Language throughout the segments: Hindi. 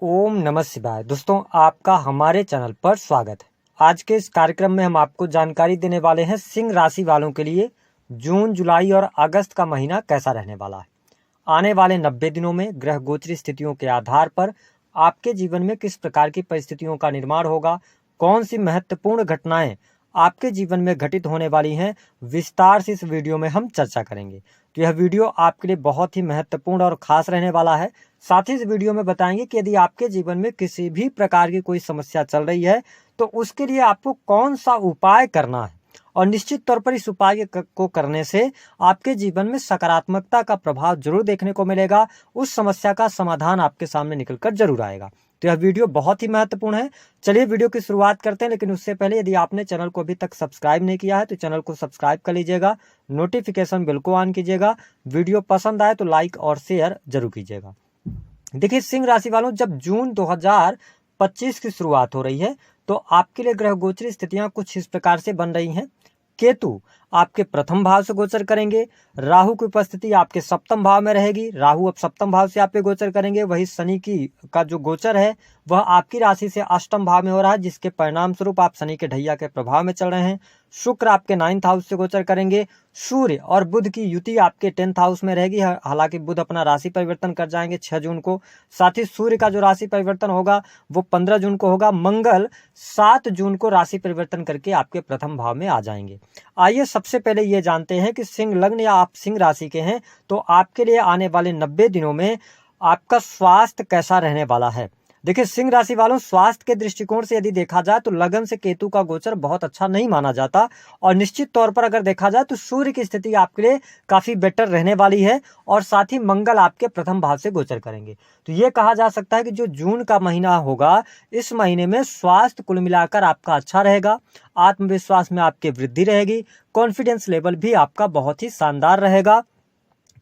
ओम नमः शिवाय। दोस्तों, आपका हमारे चैनल पर स्वागत है। आज के इस कार्यक्रम में हम आपको जानकारी देने वाले हैं सिंह राशि वालों के लिए जून, जुलाई और अगस्त का महीना कैसा रहने वाला है। आने वाले 90 दिनों में ग्रह गोचरी स्थितियों के आधार पर आपके जीवन में किस प्रकार की परिस्थितियों का निर्माण होगा, कौन सी महत्वपूर्ण घटनाएं आपके जीवन में घटित होने वाली हैं, विस्तार से इस वीडियो में हम चर्चा करेंगे। तो यह वीडियो आपके लिए बहुत ही महत्वपूर्ण और खास रहने वाला है। साथ ही इस वीडियो में बताएंगे कि यदि आपके जीवन में किसी भी प्रकार की कोई समस्या चल रही है तो उसके लिए आपको कौन सा उपाय करना है, और निश्चित तौर पर इस उपाय को करने से आपके जीवन में सकारात्मकता का प्रभाव जरूर देखने को मिलेगा। उस समस्या का समाधान आपके सामने निकलकर जरूर आएगा। तो यह वीडियो बहुत ही महत्वपूर्ण है। चलिए वीडियो की शुरुआत करते हैं, लेकिन उससे पहले यदि आपने चैनल को अभी तक सब्सक्राइब नहीं किया है तो चैनल को सब्सक्राइब कर लीजिएगा, नोटिफिकेशन बिल को ऑन कीजिएगा। वीडियो पसंद आए तो लाइक और शेयर जरूर कीजिएगा। देखिए सिंह राशि वालों, जब जून 2025 की शुरुआत हो रही है तो आपके लिए ग्रह गोचरी स्थितियां कुछ इस प्रकार से बन रही हैं। केतु आपके प्रथम भाव से गोचर करेंगे, राहु की उपस्थिति आपके सप्तम भाव में रहेगी। राहु अब सप्तम भाव से आप पे गोचर करेंगे। वही शनि का जो गोचर है वह आपकी राशि से अष्टम भाव में हो रहा है, जिसके परिणाम स्वरूप आप शनि के ढैया के प्रभाव में चल रहे हैं। शुक्र आपके 9th हाउस से गोचर करेंगे। सूर्य और बुध की युति आपके 10th हाउस में रहेगी। हालांकि बुध अपना राशि परिवर्तन कर जाएंगे 6 जून को। साथ ही सूर्य का जो राशि परिवर्तन होगा वो 15 जून को होगा। मंगल 7 जून को राशि परिवर्तन करके आपके प्रथम भाव में आ जाएंगे। आइए सबसे पहले ये जानते हैं कि सिंह लग्न या आप सिंह राशि के हैं तो आपके लिए आने वाले 90 दिनों में आपका स्वास्थ्य कैसा रहने वाला है। देखिए सिंह राशि वालों, स्वास्थ्य के दृष्टिकोण से यदि देखा जाए तो लगन से केतु का गोचर बहुत अच्छा नहीं माना जाता, और निश्चित तौर पर अगर देखा जाए तो सूर्य की स्थिति आपके लिए काफी बेटर रहने वाली है, और साथ ही मंगल आपके प्रथम भाव से गोचर करेंगे। तो ये कहा जा सकता है कि जो जून का महीना होगा, इस महीने में स्वास्थ्य कुल मिलाकर आपका अच्छा रहेगा। आत्मविश्वास में आपकी वृद्धि रहेगी। कॉन्फिडेंस लेवल भी आपका बहुत ही शानदार रहेगा।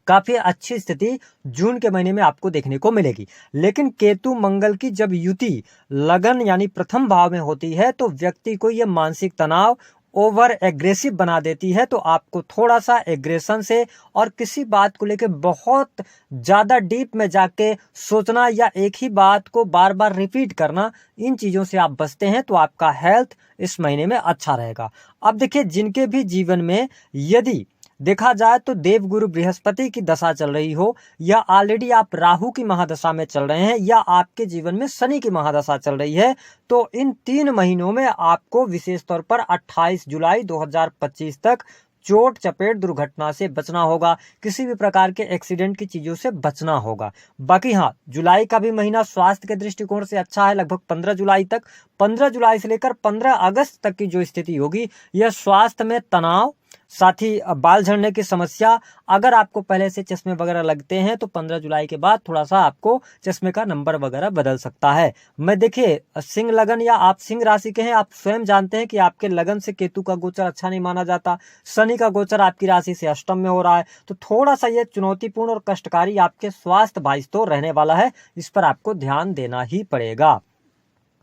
काफी अच्छी स्थिति जून के महीने में आपको देखने को मिलेगी। लेकिन केतु मंगल की जब युति लगन यानी प्रथम भाव में होती है तो व्यक्ति को यह मानसिक तनाव ओवर एग्रेसिव बना देती है। तो आपको थोड़ा सा एग्रेशन से और किसी बात को लेकर बहुत ज्यादा डीप में जाके सोचना या एक ही बात को बार बार रिपीट करना, इन चीजों से आप बचते हैं तो आपका हेल्थ इस महीने में अच्छा रहेगा। अब देखिए, जिनके भी जीवन में यदि देखा जाए तो देवगुरु बृहस्पति की दशा चल रही हो, या ऑलरेडी आप राहु की महादशा में चल रहे हैं, या आपके जीवन में शनि की महादशा चल रही है, तो इन 3 महीनों में आपको विशेष तौर पर 28 जुलाई 2025 तक चोट चपेट दुर्घटना से बचना होगा। किसी भी प्रकार के एक्सीडेंट की चीजों से बचना होगा। बाकी हाँ, जुलाई का भी महीना स्वास्थ्य के दृष्टिकोण से अच्छा है, लगभग 15 जुलाई तक। 15 जुलाई से लेकर 15 अगस्त तक की जो स्थिति होगी, यह स्वास्थ्य में तनाव, साथ ही बाल झड़ने की समस्या, अगर आपको पहले से चश्मे वगैरह लगते हैं तो 15 जुलाई के बाद थोड़ा सा आपको चश्मे का नंबर वगैरह बदल सकता है। मैं देखिए, सिंह लगन या आप सिंह राशि के हैं, आप स्वयं जानते हैं कि आपके लगन से केतु का गोचर अच्छा नहीं माना जाता। शनि का गोचर आपकी राशि से अष्टम में हो रहा है, तो थोड़ा सा ये चुनौतीपूर्ण और कष्टकारी आपके स्वास्थ्य बाइस तो रहने वाला है। इस पर आपको ध्यान देना ही पड़ेगा।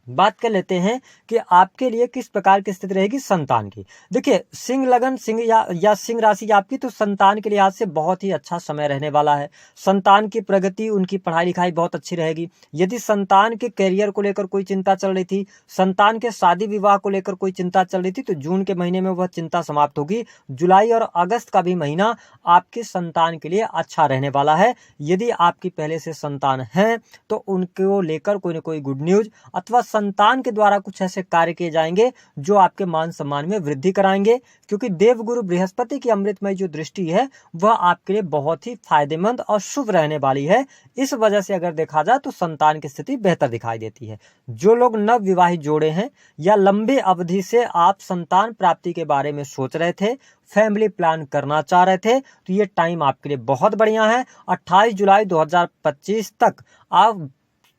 बात कर लेते हैं कि आपके लिए किस प्रकार की स्थिति रहेगी संतान की। देखिए सिंह लगन सिंह या सिंह राशि आपकी, तो संतान के लिहाज से बहुत ही अच्छा समय रहने वाला है। संतान की प्रगति, उनकी पढ़ाई लिखाई बहुत अच्छी रहेगी। यदि संतान के करियर को लेकर कोई चिंता चल रही थी, संतान के शादी विवाह को लेकर कोई चिंता चल रही थी, तो जून के महीने में वह चिंता समाप्त होगी। जुलाई और अगस्त का भी महीना आपके संतान के लिए अच्छा रहने वाला है। यदि आपकी पहले से संतान है तो उनको लेकर कोई न कोई गुड न्यूज अथवा संतान के द्वारा कुछ ऐसे कार्य किए जाएंगे जो आपके मान सम्मान में वृद्धि कराएंगे, क्योंकि देवगुरु बृहस्पति की अमृतमय जो दृष्टि है वह आपके लिए बहुत ही फायदेमंद और शुभ रहने वाली है। इस वजह से अगर देखा जाए तो संतान की स्थिति बेहतर दिखाई देती है। जो लोग नव विवाहित जोड़े हैं या लंबे अवधि से आप संतान प्राप्ति के बारे में सोच रहे थे, फैमिली प्लान करना चाह रहे थे, तो ये टाइम आपके लिए बहुत बढ़िया है। 28 जुलाई 2025 तक आप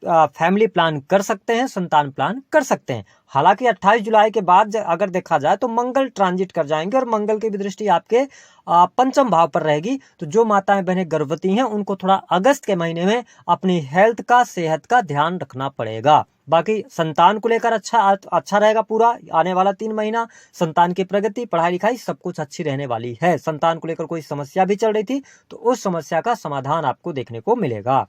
फैमिली प्लान कर सकते हैं, संतान प्लान कर सकते हैं। हालांकि 28 जुलाई के बाद अगर देखा जाए तो मंगल ट्रांजिट कर जाएंगे, और मंगल की भी दृष्टि आपके पंचम भाव पर रहेगी। तो जो माताएं बहनें गर्भवती हैं उनको थोड़ा अगस्त के महीने में अपनी हेल्थ का, सेहत का ध्यान रखना पड़ेगा। बाकी संतान को लेकर अच्छा रहेगा पूरा आने वाला 3 महीना। संतान की प्रगति, पढ़ाई लिखाई सब कुछ अच्छी रहने वाली है। संतान को लेकर कोई समस्या भी चल रही थी तो उस समस्या का समाधान आपको देखने को मिलेगा।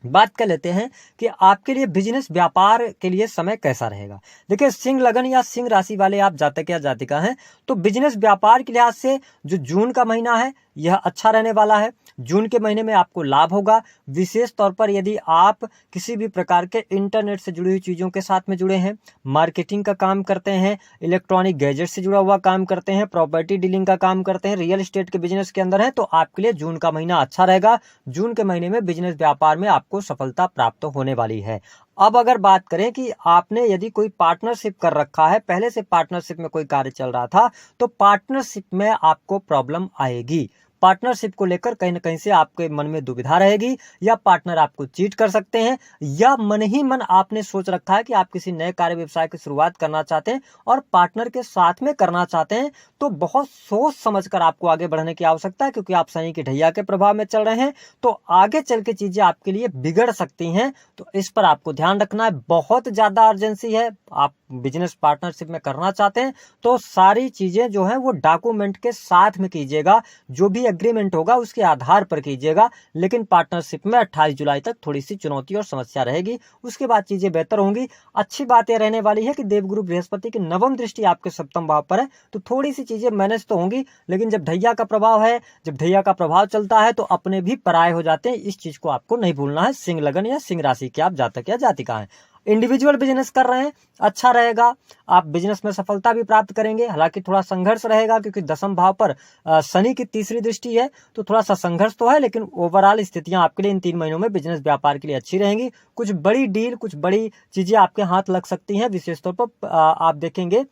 बात कर लेते हैं कि आपके लिए बिजनेस व्यापार के लिए समय कैसा रहेगा। देखिए, सिंह लगन या सिंह राशि वाले आप जातक या जातिका हैं तो बिजनेस व्यापार के लिहाज से जो जून का महीना है यह अच्छा रहने वाला है। जून के महीने में आपको लाभ होगा, विशेष तौर पर यदि आप किसी भी प्रकार के इंटरनेट से जुड़ी हुई चीज़ों के साथ में जुड़े हैं, मार्केटिंग का काम करते हैं, इलेक्ट्रॉनिक गैजेट से जुड़ा हुआ काम करते हैं, प्रॉपर्टी डीलिंग का काम करते हैं, रियल एस्टेट के बिजनेस के अंदर हैं, तो आपके लिए जून का महीना अच्छा रहेगा। जून के महीने में बिजनेस व्यापार में आपको सफलता प्राप्त होने वाली है। अब अगर बात करें कि आपने यदि कोई पार्टनरशिप कर रखा है, पहले से पार्टनरशिप में कोई कार्य चल रहा था, तो पार्टनरशिप में आपको प्रॉब्लम आएगी। पार्टनरशिप को लेकर कहीं ना कहीं से आपके मन में दुविधा रहेगी, या पार्टनर आपको चीट कर सकते हैं, या मन ही मन आपने सोच रखा है कि आप किसी नए कार्य व्यवसाय की शुरुआत करना चाहते हैं और पार्टनर के साथ में करना चाहते हैं, तो बहुत सोच समझकर आपको आगे बढ़ने की आवश्यकता है, क्योंकि आप शनि की ढैया के प्रभाव में चल रहे हैं, तो आगे चल के चीजें आपके लिए बिगड़ सकती हैं। तो इस पर आपको ध्यान रखना है, बहुत ज्यादा अर्जेंसी है। आप बिजनेस पार्टनरशिप में करना चाहते हैं तो सारी चीजें जो है वो डॉक्यूमेंट के साथ में कीजिएगा, जो भी एग्रीमेंट होगा उसके आधार पर कीजिएगा। लेकिन पार्टनरशिप में 28 जुलाई तक थोड़ी सी चुनौती और समस्या रहेगी, उसके बाद चीजें बेहतर होंगी। अच्छी बात यह रहने वाली है कि देवगुरु बृहस्पति की नवम दृष्टि आपके सप्तम भाव पर है, तो थोड़ी सी चीजें मैनेज तो होंगी। लेकिन जब ढैया का प्रभाव है, जब ढैया का प्रभाव चलता है तो अपने भी पराये हो जाते हैं, इस चीज को आपको नहीं भूलना है। सिंह लगन या सिंह राशि के आप जातक या जातिका हैं, इंडिविजुअल बिजनेस कर रहे हैं, अच्छा रहेगा, आप बिजनेस में सफलता भी प्राप्त करेंगे। हालांकि थोड़ा संघर्ष रहेगा, क्योंकि दसम भाव पर शनि की तीसरी दृष्टि है, तो थोड़ा सा संघर्ष तो है, लेकिन ओवरऑल स्थितियां आपके लिए इन 3 महीनों में बिजनेस व्यापार के लिए अच्छी रहेंगी। कुछ बड़ी डील, कुछ बड़ी चीजें आपके हाथ लग सकती हैं। विशेष तौर पर आप देखेंगे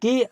कि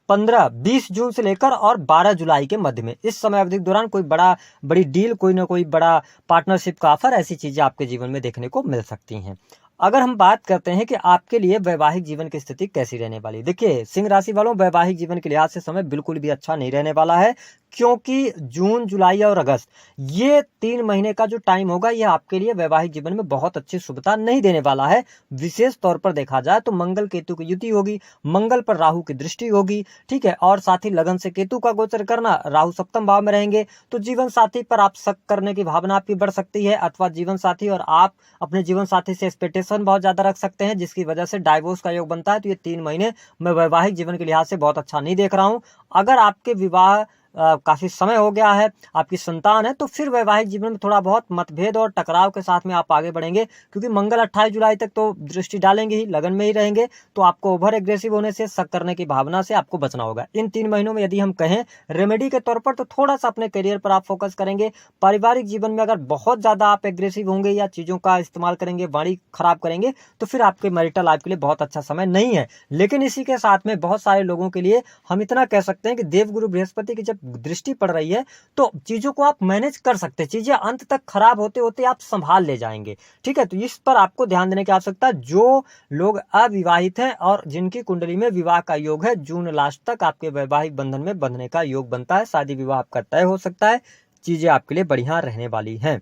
20 जून से लेकर और 12 जुलाई के मध्य में, इस समय अवधि के दौरान कोई बड़ी डील, कोई ना कोई बड़ा पार्टनरशिप का ऑफर, ऐसी चीजें आपके जीवन में देखने को मिल सकती हैं। अगर हम बात करते हैं कि आपके लिए वैवाहिक जीवन की स्थिति कैसी रहने वाली, देखिए सिंह राशि वालों, वैवाहिक जीवन के लिहाज से समय बिल्कुल भी अच्छा नहीं रहने वाला है, क्योंकि जून, जुलाई और अगस्त ये 3 महीने का जो टाइम होगा, ये आपके लिए वैवाहिक जीवन में बहुत अच्छी शुभता नहीं देने वाला है। विशेष तौर पर देखा जाए तो मंगल केतु की युति होगी, मंगल पर राहु की दृष्टि होगी, ठीक है, और साथ ही लगन से केतु का गोचर करना, राहु सप्तम भाव में रहेंगे, तो जीवन साथी पर आप शक करने की भावना आपकी बढ़ सकती है, अथवा जीवन साथी और आप अपने जीवन साथी से एक्सपेक्टेशन बहुत ज्यादा रख सकते हैं, जिसकी वजह से डाइवोर्स का योग बनता है। तो ये 3 महीने मैं वैवाहिक जीवन के लिहाज से बहुत अच्छा नहीं देख रहा हूं। अगर आपके विवाह काफी समय हो गया है, आपकी संतान है, तो फिर वैवाहिक जीवन में थोड़ा बहुत मतभेद और टकराव के साथ में आप आगे बढ़ेंगे, क्योंकि मंगल 28 जुलाई तक तो दृष्टि डालेंगे ही, लगन में ही रहेंगे, तो आपको ओवर एग्रेसिव होने से, शक करने की भावना से आपको बचना होगा। इन 3 महीनों में यदि हम कहें रेमेडी के तौर पर, तो थोड़ा सा अपने करियर पर आप फोकस करेंगे। पारिवारिक जीवन में अगर बहुत ज्यादा आप एग्रेसिव होंगे या चीजों का इस्तेमाल करेंगे, वाणी खराब करेंगे, तो फिर आपके मैरिटल लाइफ के लिए बहुत अच्छा समय नहीं है। लेकिन इसी के साथ में बहुत सारे लोगों के लिए हम इतना कह सकते हैं कि देवगुरु बृहस्पति की जब दृष्टि पड़ रही है तो चीजों को आप मैनेज कर सकते हैं, चीजें अंत तक खराब होते होते आप संभाल ले जाएंगे, ठीक है। तो इस पर आपको ध्यान देने की आवश्यकता है। जो लोग अविवाहित हैं और जिनकी कुंडली में विवाह का योग है, जून लास्ट तक आपके वैवाहिक बंधन में बंधने का योग बनता है, शादी विवाह आपका तय हो सकता है, चीजें आपके लिए बढ़िया रहने वाली हैं।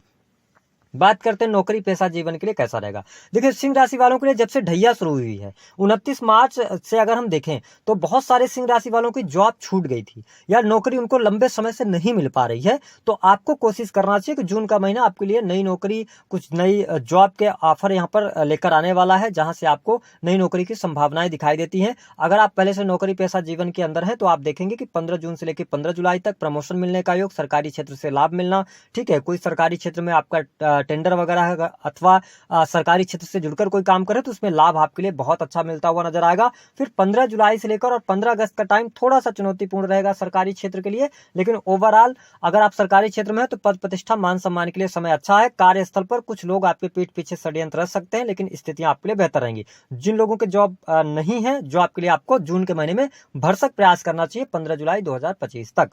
बात करते हैं नौकरी पेशा जीवन के लिए कैसा रहेगा। देखिए सिंह राशि वालों के लिए जब से ढैया शुरू हुई है 29 मार्च से अगर हम देखें तो बहुत सारे सिंह राशि वालों की जॉब छूट गई थी या नौकरी उनको लंबे समय से नहीं मिल पा रही है। तो आपको कोशिश करना चाहिए कि जून का महीना आपके लिए नई नौकरी, कुछ नई जॉब के ऑफर यहाँ पर लेकर आने वाला है, जहां से आपको नई नौकरी की संभावनाएं दिखाई देती हैं। अगर आप पहले से नौकरी पेशा जीवन के अंदर हैं तो आप देखेंगे कि 15 जून से लेकर 15 जुलाई तक प्रमोशन मिलने का योग, सरकारी क्षेत्र से लाभ मिलना, ठीक है। कोई सरकारी क्षेत्र में आपका टेंडर वगैरह अथवा सरकारी क्षेत्र से जुड़कर कोई काम करे तो उसमें लाभ आपके लिए बहुत अच्छा मिलता हुआ नजर आएगा। फिर 15 जुलाई से लेकर और 15 अगस्त का टाइम थोड़ा सा चुनौतीपूर्ण रहेगा सरकारी क्षेत्र के लिए, लेकिन ओवरऑल अगर आप सरकारी क्षेत्र में हैं तो पद प्रतिष्ठा मान सम्मान के लिए समय अच्छा है। कार्यस्थल पर कुछ लोग आपके पीठ पीछे षड्यंत्र रच सकते हैं, लेकिन स्थितियां आपके लिए बेहतर रहेंगी। जिन लोगों के जॉब नहीं है, जॉब के लिए आपको जून के महीने में भरसक प्रयास करना चाहिए 15 जुलाई 2025 तक।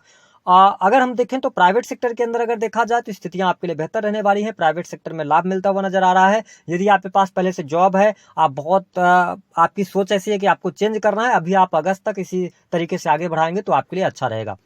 अगर हम देखें तो प्राइवेट सेक्टर के अंदर अगर देखा जाए तो स्थितियां आपके लिए बेहतर रहने वाली हैं। प्राइवेट सेक्टर में लाभ मिलता हुआ नजर आ रहा है। यदि आपके पास पहले से जॉब है, आपकी सोच ऐसी है कि आपको चेंज करना है, अभी आप अगस्त तक इसी तरीके से आगे बढ़ाएंगे तो आपके लिए अच्छा रहेगा।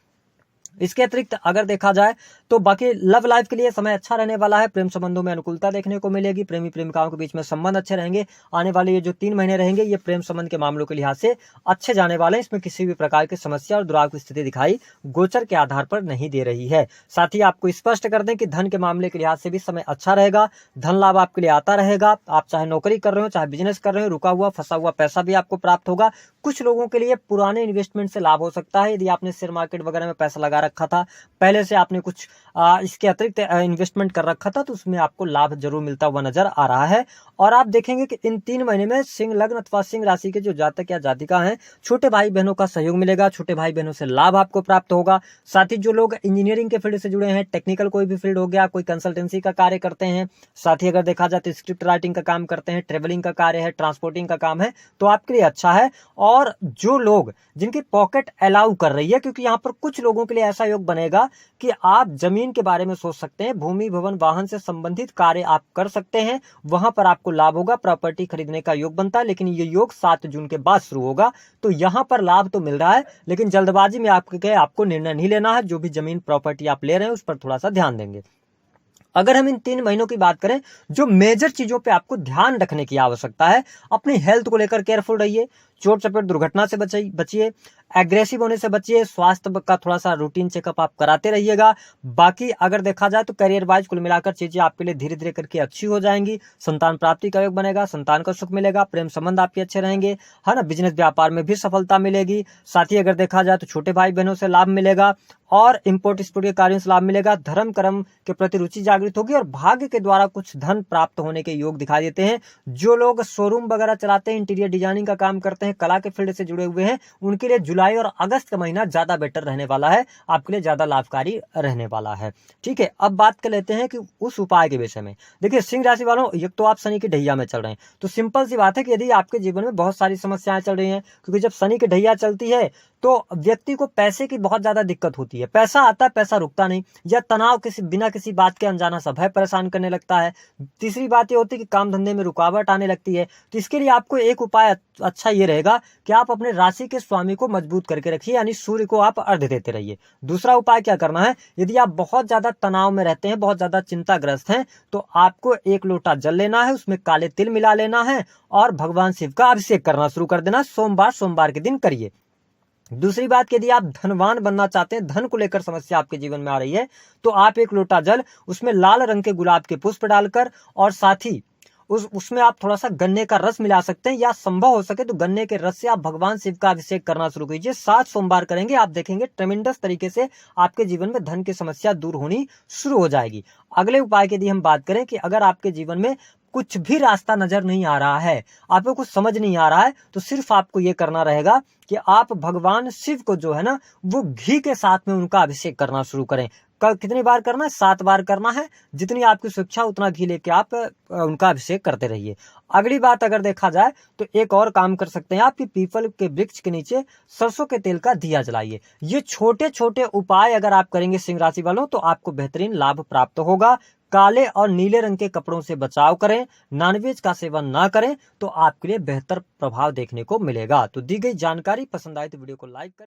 इसके अतिरिक्त अगर देखा जाए तो बाकी लव लाइफ के लिए समय अच्छा रहने वाला है। प्रेम संबंधों में अनुकूलता देखने को मिलेगी। प्रेमी प्रेमिकाओं के बीच में संबंध अच्छे रहेंगे। आने वाले ये जो 3 महीने रहेंगे ये प्रेम संबंध के मामलों के लिहाज से अच्छे जाने वाले हैं। इसमें किसी भी प्रकार की समस्या और दुराव की स्थिति दिखाई गोचर के आधार पर नहीं दे रही है। साथ ही आपको स्पष्ट कर दें कि धन के मामले के लिहाज से भी समय अच्छा रहेगा। धन लाभ आपके लिए आता रहेगा। आप चाहे नौकरी कर रहे हो, चाहे बिजनेस कर रहे हो, रुका हुआ फंसा हुआ पैसा भी आपको प्राप्त होगा। कुछ लोगों के लिए पुराने इन्वेस्टमेंट से लाभ हो सकता है। यदि आपने शेयर मार्केट वगैरह में पैसा लगा रखा था, पहले से आपने कुछ इसके अतिरिक्त इन्वेस्टमेंट कर रखा था, तो उसमें आपको लाभ जरूर मिलता हुआ नजर आ रहा है। और आप देखेंगे कि इन 3 महीने में सिंह लग्न अथवा सिंह राशि के जो जातक या जातिका हैं, छोटे भाई बहनों का सहयोग मिलेगा। छोटे भाई बहनों से लाभ आपको प्राप्त होगा। साथ ही जो लोग इंजीनियरिंग के फील्ड से जुड़े हैं, टेक्निकल कोई भी फील्ड हो गया, कोई कंसल्टेंसी का कार्य करते हैं, साथ ही अगर देखा जाए तो स्क्रिप्ट राइटिंग का काम करते हैं, ट्रेवलिंग का कार्य है, ट्रांसपोर्टिंग का काम है, तो आपके लिए अच्छा है। और जो लोग जिनकी पॉकेट अलाउ कर रही है, क्योंकि यहाँ पर कुछ लोगों के लिए ऐसा योग बनेगा कि आप जमीन के बारे में सोच सकते हैं, भूमि भवन वाहन से संबंधित कार्य आप कर सकते हैं, वहां पर आपको लाभ होगा। प्रॉपर्टी खरीदने का योग बनता है, लेकिन ये योग 7 जून के बाद शुरू होगा। तो यहां पर लाभ तो मिल रहा है, लेकिन जल्दबाजी में आपको निर्णय नहीं लेना है। जो भी जमीन प्रॉपर्टी आप ले रहे हैं उस पर थोड़ा सा ध्यान देंगे। अगर हम इन 3 महीनों की बात करें, जो मेजर चीजों पे आपको ध्यान रखने की आवश्यकता है, अपनी हेल्थ को लेकर केयरफुल रहिए। चोट चपेट दुर्घटना से बचिए। एग्रेसिव होने से बचिए। स्वास्थ्य का थोड़ा सा रूटीन चेकअप आप कराते रहिएगा। बाकी अगर देखा जाए तो करियर वाइज कुल मिलाकर चीजें आपके लिए धीरे धीरे करके अच्छी हो जाएंगी। संतान प्राप्ति का योग बनेगा, संतान का सुख मिलेगा, प्रेम संबंध आपके अच्छे रहेंगे, है ना। बिजनेस व्यापार में भी सफलता मिलेगी। साथ ही अगर देखा जाए तो छोटे भाई बहनों से लाभ मिलेगा और इंपोर्ट एक्सपोर्ट के कार्यों से लाभ मिलेगा। धर्म कर्म के प्रति रुचि जागृत होगी और भाग्य के द्वारा कुछ धन प्राप्त होने के योग दिखाई देते हैं। जो लोग शोरूम वगैरह चलाते हैं, इंटीरियर डिजाइनिंग का काम करते हैं, कला के फील्ड से जुड़े हुए हैं, उनके लिए जुलाई और अगस्त का महीना ज्यादा बेटर रहने वाला है, आपके लिए ज्यादा लाभकारी रहने वाला है। ठीक है, अब बात कर लेते हैं कि उस उपाय के विषय में। देखिए सिंह राशि वालों, एक तो आप शनि की ढैया में चल रहे हैं, तो सिंपल सी बात है कि यदि आपके जीवन में बहुत सारी समस्याएं चल रही हैं, क्योंकि जब शनि की ढैया चलती है तो व्यक्ति को पैसे की बहुत ज्यादा दिक्कत होती है। पैसा आता है, पैसा रुकता नहीं, या तनाव बिना किसी बात के अनजाना सा भय परेशान करने लगता है। तीसरी बात ये होती है कि काम धंधे में रुकावट आने लगती है। तो इसके लिए आपको एक उपाय अच्छा ये रहेगा कि आप अपने राशि के स्वामी को मजबूत करके रखिए, यानी सूर्य को आप अर्घ्य देते रहिए। दूसरा उपाय क्या करना है, यदि आप बहुत ज्यादा तनाव में रहते हैं, बहुत ज्यादा चिंताग्रस्त हैं, तो आपको 1 लोटा जल लेना है, उसमें काले तिल मिला लेना है और भगवान शिव का अभिषेक करना शुरू कर देना। सोमवार के दिन करिए। दूसरी बात, यदि आप धनवान बनना चाहते हैं, धन को लेकर समस्या आपके जीवन में आ रही है, तो आप 1 लोटा जल, उसमें लाल रंग के गुलाब के पुष्प डालकर और साथ ही उसमें आप थोड़ा सा गन्ने का रस मिला सकते हैं, या संभव हो सके तो गन्ने के रस से आप भगवान शिव का अभिषेक करना शुरू कीजिए। 7 सोमवार करेंगे, आप देखेंगे ट्रेमेंडस तरीके से आपके जीवन में धन की समस्या दूर होनी शुरू हो जाएगी। अगले उपाय की यदि हम बात करें कि अगर आपके जीवन में कुछ भी रास्ता नजर नहीं आ रहा है, आपको कुछ समझ नहीं आ रहा है, तो सिर्फ आपको ये करना रहेगा कि आप भगवान शिव को जो है ना, वो घी के साथ में उनका अभिषेक करना शुरू करें। कितनी बार करना है? 7 बार करना है। जितनी आपकी स्वेच्छा उतना घी लेके आप उनका अभिषेक करते रहिए। अगली बात अगर देखा जाए तो एक और काम कर सकते हैं आप कि पीपल के वृक्ष के नीचे सरसों के तेल का दिया जलाइए। ये छोटे छोटे उपाय अगर आप करेंगे सिंह राशि वालों, तो आपको बेहतरीन लाभ प्राप्त होगा। काले और नीले रंग के कपड़ों से बचाव करें, नॉनवेज का सेवन ना करें, तो आपके लिए बेहतर प्रभाव देखने को मिलेगा। तो दी गई जानकारी पसंद आए तो वीडियो को लाइक करें।